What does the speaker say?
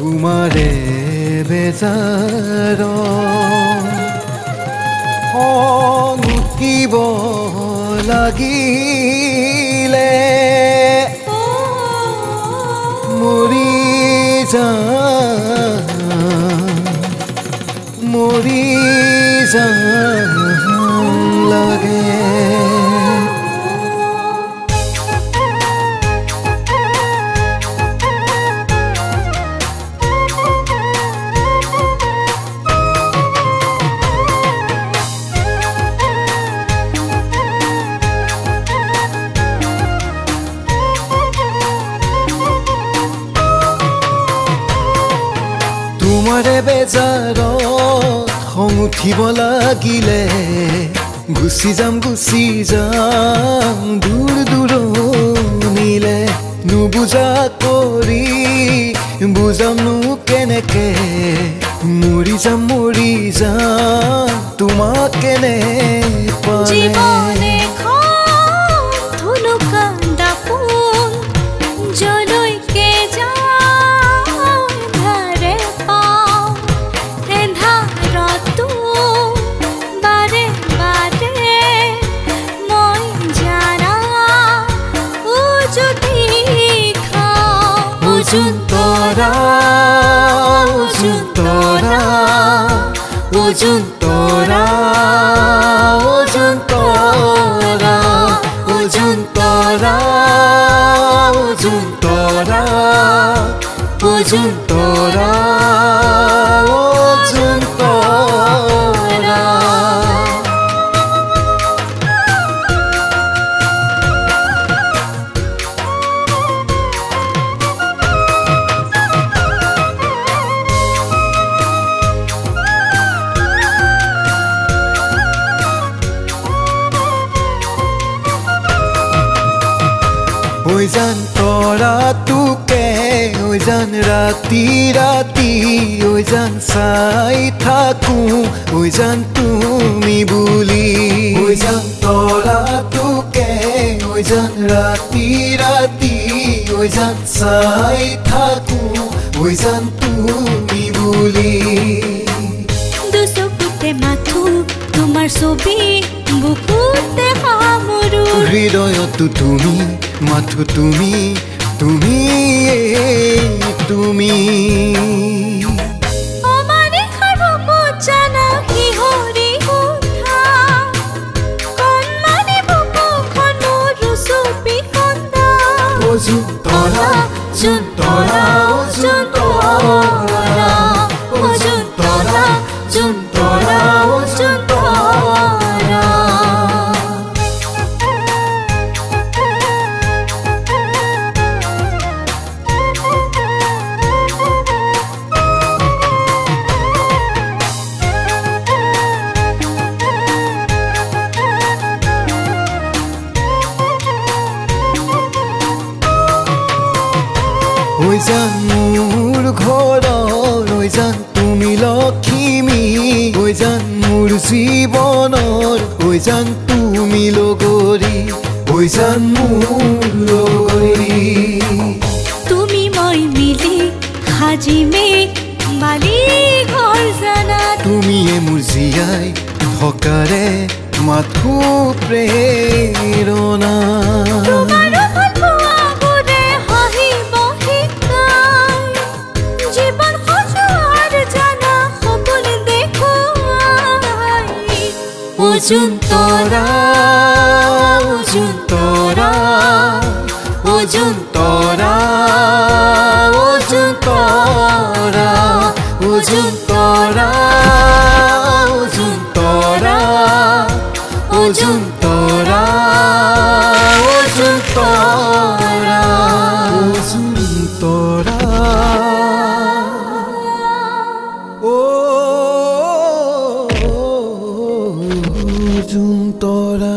তোমাৰে বেজাৰ মুকিব লাগিলে মৰি যাম লাগে তোমাৰে বেজাৰত খং উঠিব লাগিলে গুচি যাম দূৰ দূৰণিলে নুবুজা কৰি বুজামনো কেনেকে মৰি যাম তোমাক কেনে পালে Ujung tora, ujung tora, ujung tora, ujung tora, ujung tora, ujung tora, ujung tora, ujung tora. Ôi gian tora tuke, ôi gian rati rati, ôi gian sai thaku, ôi gian tumi buli. Ôi gian tora tuke, ôi gian rati rati, ôi gian sai thaku, ôi gian tumi buli. Dusokute mathu, tumar sobi, bukute hamuru. হৃদয়তো তুমি মাথো তুমি অমানে খারব জানা কি হরি উঠা কন্মানে বুকু খনো রুসুপি খন্দা ওজুন তরা June তরা ওজুন তরা ওজুন তরা June তরা ওজুন তরা ঐ জান মোৰ ঘৰৰ ঐ জান তুমি লক্ষ্মী ঐ জান মোৰ জীৱনৰ ঐ জান তুমি লগৰী ঐ জান মোৰ লগৰী তুমি মই মিলি সাজিমে বালি ঘৰ জানা তুমিয়ে মোৰ জীয়াই থকাৰে মাথো প্ৰেৰণা Ujung tora, ujung tora, ujung tora, ujung tora, ujung tora, ujung tora, ujung tora, ujung tora, ujung tora. Ujung tora